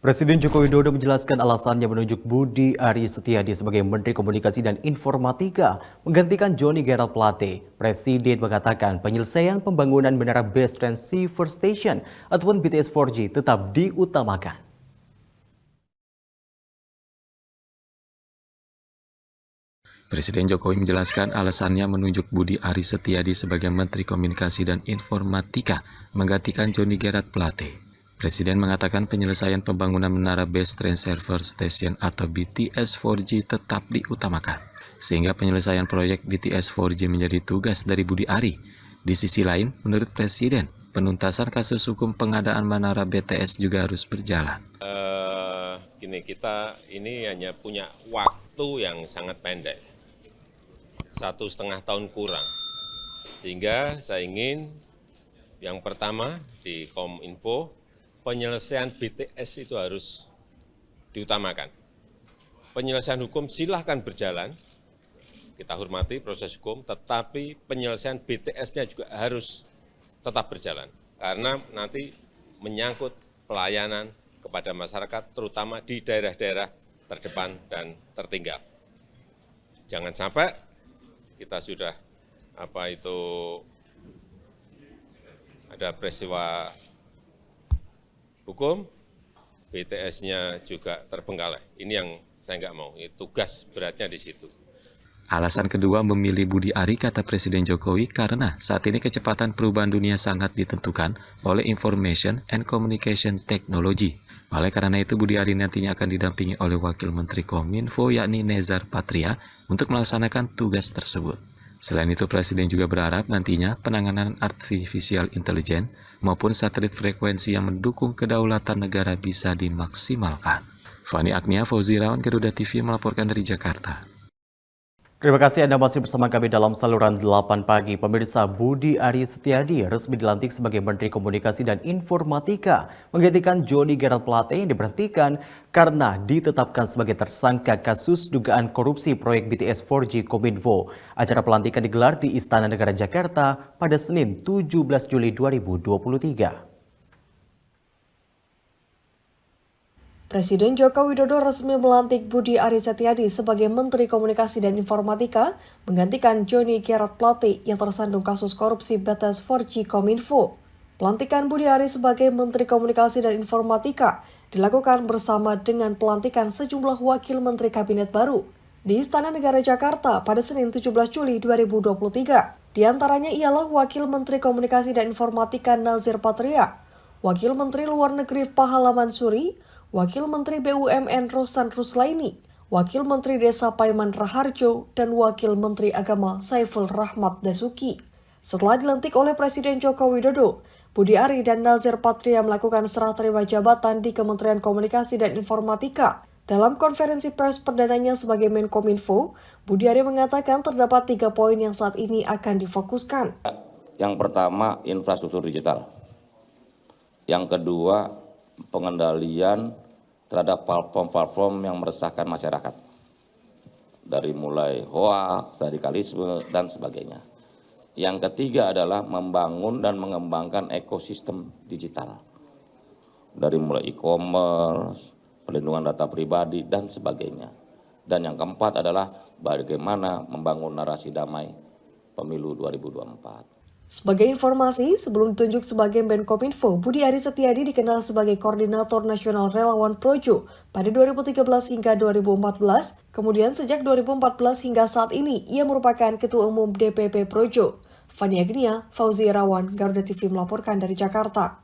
Presiden Joko Widodo menjelaskan alasannya menunjuk Budi Ari Setiadi sebagai Menteri Komunikasi dan Informatika menggantikan Johnny Gerald Plate. Presiden mengatakan penyelesaian pembangunan Menara Base Transceiver Station ataupun BTS 4G tetap diutamakan. Presiden Jokowi menjelaskan alasannya menunjuk Budi Ari Setiadi sebagai Menteri Komunikasi dan Informatika menggantikan Johnny Gerald Plate. Presiden mengatakan penyelesaian pembangunan Menara Base Transceiver Station atau BTS 4G tetap diutamakan, sehingga penyelesaian proyek BTS 4G menjadi tugas dari Budi Ari. Di sisi lain, menurut Presiden, penuntasan kasus hukum pengadaan Menara BTS juga harus berjalan. Kita ini hanya punya waktu yang sangat pendek, 1,5 tahun kurang, sehingga saya ingin yang pertama di Kominfo, penyelesaian BTS itu harus diutamakan. Penyelesaian hukum silahkan berjalan, kita hormati proses hukum, tetapi penyelesaian BTS-nya juga harus tetap berjalan, karena nanti menyangkut pelayanan kepada masyarakat, terutama di daerah-daerah terdepan dan tertinggal. Jangan sampai kita sudah ada peristiwa hukum, BTS-nya juga terbengkalai. Ini yang saya nggak mau, tugas beratnya di situ. Alasan kedua memilih Budi Ari, kata Presiden Jokowi, karena saat ini kecepatan perubahan dunia sangat ditentukan oleh Information and Communication Technology. Oleh karena itu, Budi Ari nantinya akan didampingi oleh Wakil Menteri Kominfo yakni Nezar Patria untuk melaksanakan tugas tersebut. Selain itu, Presiden juga berharap nantinya penanganan artificial intelligence maupun satelit frekuensi yang mendukung kedaulatan negara bisa dimaksimalkan. Fani Agnia, Fauzi Irawan, Garuda TV melaporkan dari Jakarta. Terima kasih Anda masih bersama kami dalam saluran 8 pagi. Pemirsa, Budi Ari Setiadi resmi dilantik sebagai Menteri Komunikasi dan Informatika, menggantikan Johnny Gerald Plate yang diberhentikan karena ditetapkan sebagai tersangka kasus dugaan korupsi proyek BTS 4G Kominfo. Acara pelantikan digelar di Istana Negara Jakarta pada Senin 17 Juli 2023. Presiden Joko Widodo resmi melantik Budi Ari Setiadi sebagai Menteri Komunikasi dan Informatika, menggantikan Johnny Gerald Plate yang tersandung kasus korupsi BTS 4G Kominfo. Pelantikan Budi Ari sebagai Menteri Komunikasi dan Informatika dilakukan bersama dengan pelantikan sejumlah wakil menteri kabinet baru di Istana Negara Jakarta pada Senin 17 Juli 2023. Di antaranya ialah Wakil Menteri Komunikasi dan Informatika Nezar Patria, Wakil Menteri Luar Negeri Pahala Mansuri, Wakil Menteri BUMN Rosan Ruslaini, Wakil Menteri Desa Paiman Raharjo, dan Wakil Menteri Agama Saiful Rahmat Dasuki. Setelah dilantik oleh Presiden Joko Widodo, Budi Ari dan Nezar Patria melakukan serah terima jabatan di Kementerian Komunikasi dan Informatika. Dalam konferensi pers perdananya sebagai Menkominfo, Budi Ari mengatakan terdapat 3 poin yang saat ini akan difokuskan. Yang pertama, infrastruktur digital. Yang kedua, pengendalian terhadap platform-platform yang meresahkan masyarakat. Dari mulai hoaks, radikalisme, dan sebagainya. Yang ketiga adalah membangun dan mengembangkan ekosistem digital. Dari mulai e-commerce, perlindungan data pribadi, dan sebagainya. Dan yang keempat adalah bagaimana membangun narasi damai pemilu 2024. Sebagai informasi, sebelum ditunjuk sebagai Menkominfo, Budi Ari Setiadi dikenal sebagai Koordinator Nasional Relawan Projo pada 2013 hingga 2014. Kemudian sejak 2014 hingga saat ini, ia merupakan Ketua Umum DPP Projo. Fani Agnia, Fauzi Irawan, Garuda TV melaporkan dari Jakarta.